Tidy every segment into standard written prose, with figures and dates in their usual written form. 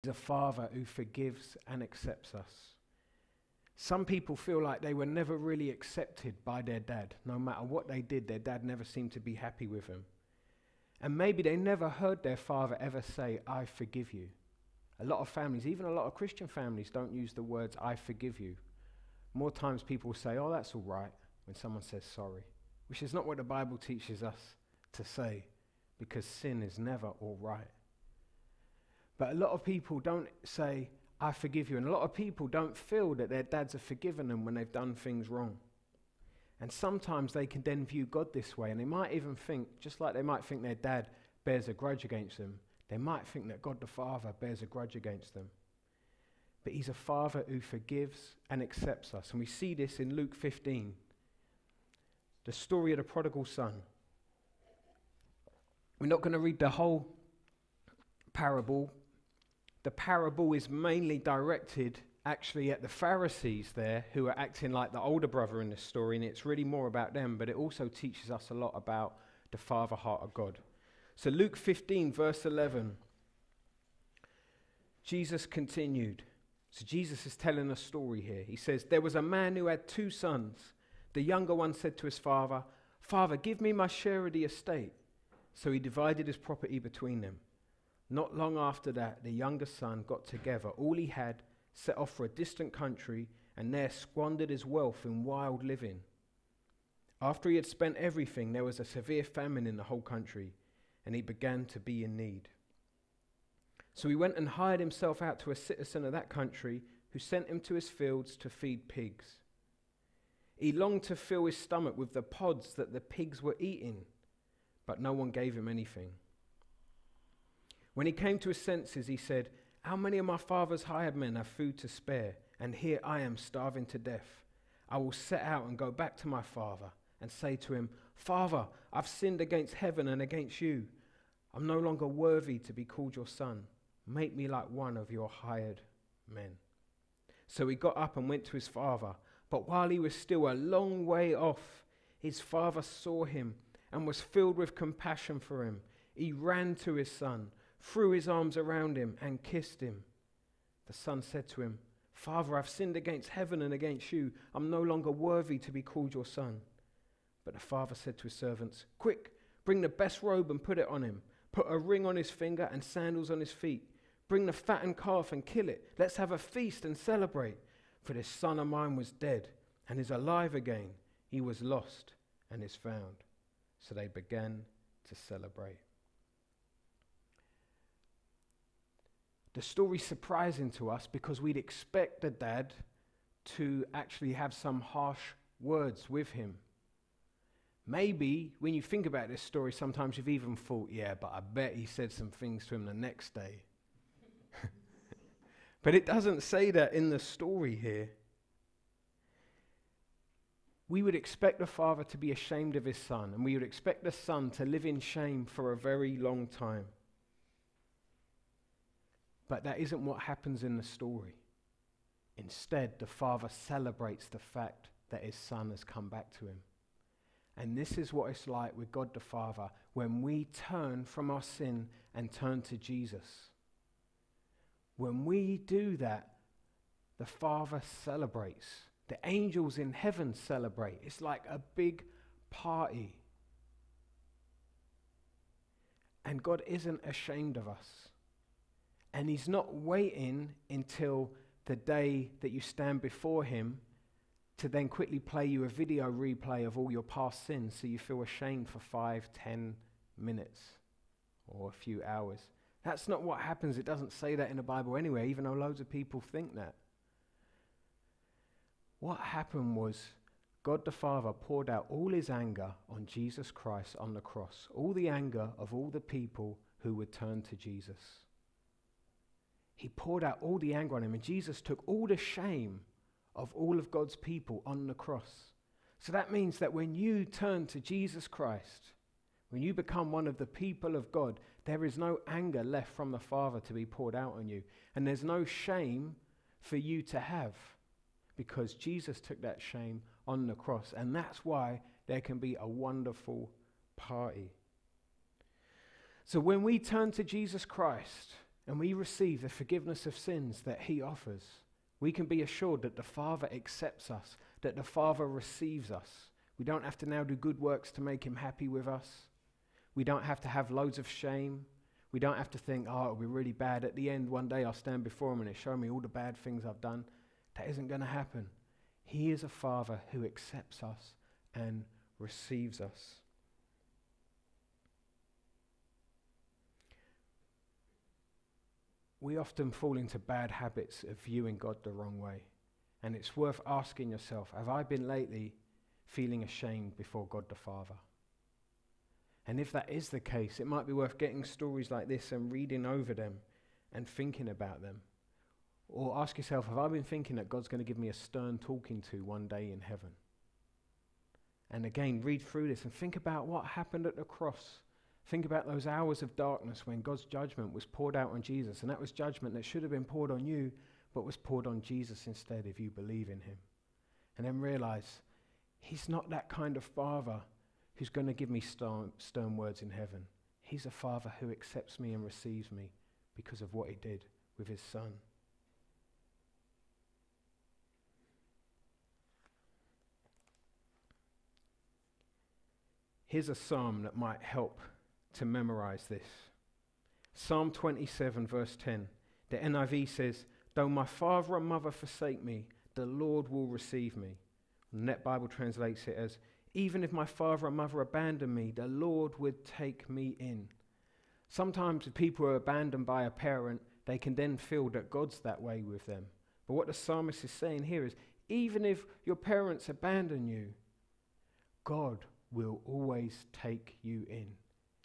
He's a Father who forgives and accepts us. Some people feel like they were never really accepted by their dad. No matter what they did, their dad never seemed to be happy with them. And maybe they never heard their father ever say, I forgive you. A lot of families, even a lot of Christian families, don't use the words, I forgive you. More times people say, oh, that's all right, when someone says sorry, which is not what the Bible teaches us to say, because sin is never all right. But a lot of people don't say, I forgive you. And a lot of people don't feel that their dads have forgiven them when they've done things wrong. And sometimes they can then view God this way, and they might even think, just like they might think their dad bears a grudge against them, they might think that God the Father bears a grudge against them. But he's a Father who forgives and accepts us. And we see this in Luke 15, the story of the prodigal son. We're not going to read the whole parable. The parable is mainly directed actually at the Pharisees there, who are acting like the older brother in this story, and it's really more about them, but it also teaches us a lot about the Fatherheart of God. So Luke 15, verse 11, Jesus continued. So Jesus is telling a story here. He says, there was a man who had 2 sons. The younger one said to his father, Father, give me my share of the estate. So he divided his property between them. Not long after that, the younger son got together all he had, set off for a distant country, and there squandered his wealth in wild living. After he had spent everything, there was a severe famine in the whole country, and he began to be in need. So he went and hired himself out to a citizen of that country, who sent him to his fields to feed pigs. He longed to fill his stomach with the pods that the pigs were eating, but no one gave him anything. When he came to his senses, he said, how many of my father's hired men have food to spare, and here I am starving to death? I will set out and go back to my father and say to him, Father, I've sinned against heaven and against you. I'm no longer worthy to be called your son. Make me like one of your hired men. So he got up and went to his father. But while he was still a long way off, his father saw him and was filled with compassion for him. He ran to his son, threw his arms around him and kissed him. The son said to him, Father, I've sinned against heaven and against you. I'm no longer worthy to be called your son. But the father said to his servants, quick, bring the best robe and put it on him. Put a ring on his finger and sandals on his feet. Bring the fattened calf and kill it. Let's have a feast and celebrate. For this son of mine was dead and is alive again. He was lost and is found. So they began to celebrate. The story's surprising to us because we'd expect the dad to actually have some harsh words with him. Maybe when you think about this story, sometimes you've even thought, yeah, but I bet he said some things to him the next day. But it doesn't say that in the story here. We would expect the father to be ashamed of his son, and we would expect the son to live in shame for a very long time. But that isn't what happens in the story. Instead, the father celebrates the fact that his son has come back to him. And this is what it's like with God the Father when we turn from our sin and turn to Jesus. When we do that, the Father celebrates. The angels in heaven celebrate. It's like a big party. And God isn't ashamed of us. And he's not waiting until the day that you stand before him to then quickly play you a video replay of all your past sins so you feel ashamed for 5, 10 minutes or a few hours. That's not what happens. It doesn't say that in the Bible anywhere, even though loads of people think that. What happened was God the Father poured out all his anger on Jesus Christ on the cross, all the anger of all the people who would turn to Jesus. He poured out all the anger on him, and Jesus took all the shame of all of God's people on the cross. So that means that when you turn to Jesus Christ, when you become one of the people of God, there is no anger left from the Father to be poured out on you. And there's no shame for you to have, because Jesus took that shame on the cross. And that's why there can be a wonderful party. So when we turn to Jesus Christ and we receive the forgiveness of sins that he offers, we can be assured that the Father accepts us, that the Father receives us. We don't have to now do good works to make him happy with us. We don't have to have loads of shame. We don't have to think, oh, it'll be really bad. At the end, one day I'll stand before him and he'll show me all the bad things I've done. That isn't going to happen. He is a Father who accepts us and receives us. We often fall into bad habits of viewing God the wrong way. And it's worth asking yourself, have I been lately feeling ashamed before God the Father? And if that is the case, it might be worth getting stories like this and reading over them and thinking about them. Or ask yourself, have I been thinking that God's going to give me a stern talking to one day in heaven? And again, read through this and think about what happened at the cross. Think about those hours of darkness when God's judgment was poured out on Jesus. And that was judgment that should have been poured on you, but was poured on Jesus instead if you believe in him. And then realize, he's not that kind of Father who's going to give me stern words in heaven. He's a Father who accepts me and receives me because of what he did with his Son. Here's a psalm that might help to memorize this. Psalm 27 verse 10. The NIV says, though my father and mother forsake me, the Lord will receive me. The Net Bible translates it as, even if my father and mother abandon me, the Lord would take me in. Sometimes if people are abandoned by a parent, they can then feel that God's that way with them. But what the psalmist is saying here is, even if your parents abandon you, God will always take you in.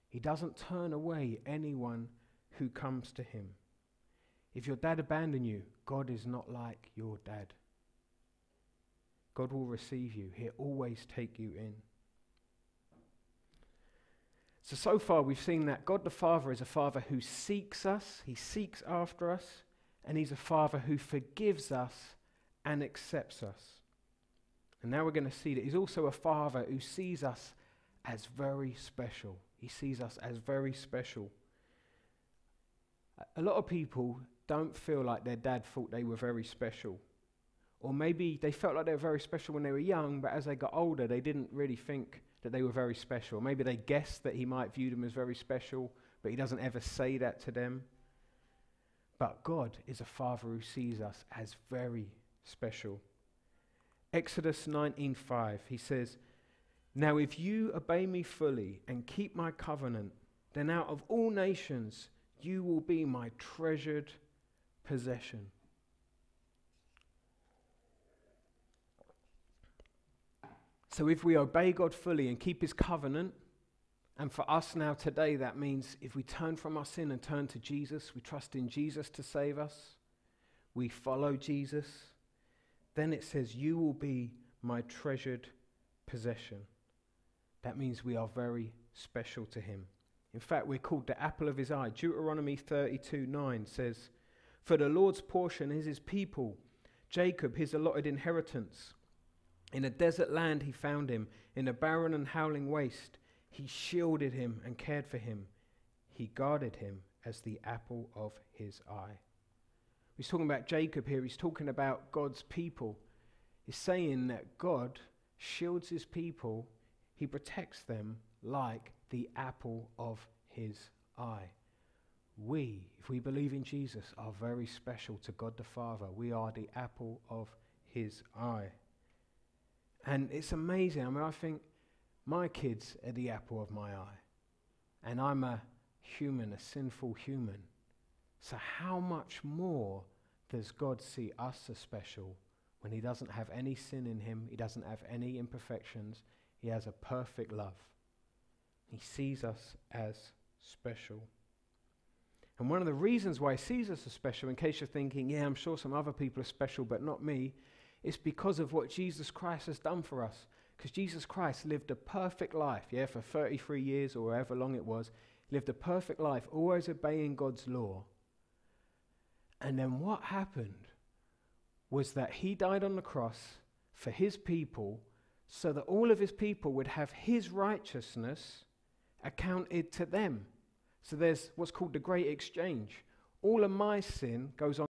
He doesn't turn away anyone who comes to him. If your dad abandoned you, God is not like your dad. God will receive you. He'll always take you in. So far we've seen that God the Father is a Father who seeks us, he seeks after us, and he's a Father who forgives us and accepts us. And now we're going to see that he's also a Father who sees us as very special. He sees us as very special. A lot of people don't feel like their dad thought they were very special. Or maybe they felt like they were very special when they were young, but as they got older, they didn't really think that they were very special. Maybe they guessed that he might view them as very special, but he doesn't ever say that to them. But God is a Father who sees us as very special. Exodus 19:5, he says, now if you obey me fully and keep my covenant, then out of all nations you will be my treasured possession. So if we obey God fully and keep his covenant, and for us now today that means if we turn from our sin and turn to Jesus, we trust in Jesus to save us, we follow Jesus, then it says you will be my treasured possession. That means we are very special to him. In fact, we're called the apple of his eye. Deuteronomy 32:9 says, for the Lord's portion is his people, Jacob his allotted inheritance. In a desert land he found him, in a barren and howling waste. He shielded him and cared for him. He guarded him as the apple of his eye. He's talking about Jacob here. He's talking about God's people. He's saying that God shields his people. He protects them like the apple of his eye. We, if we believe in Jesus, are very special to God the Father. We are the apple of his eye. And it's amazing. I mean, I think my kids are the apple of my eye. And I'm a human, a sinful human. So how much more does God see us as special when he doesn't have any sin in him, he doesn't have any imperfections, he has a perfect love. He sees us as special. And one of the reasons why he sees us as special, in case you're thinking, yeah, I'm sure some other people are special, but not me, it's because of what Jesus Christ has done for us. Because Jesus Christ lived a perfect life, for 33 years or however long it was, lived a perfect life, always obeying God's law. And then what happened was that he died on the cross for his people so that all of his people would have his righteousness accounted to them. So there's what's called the great exchange. all of my sin goes on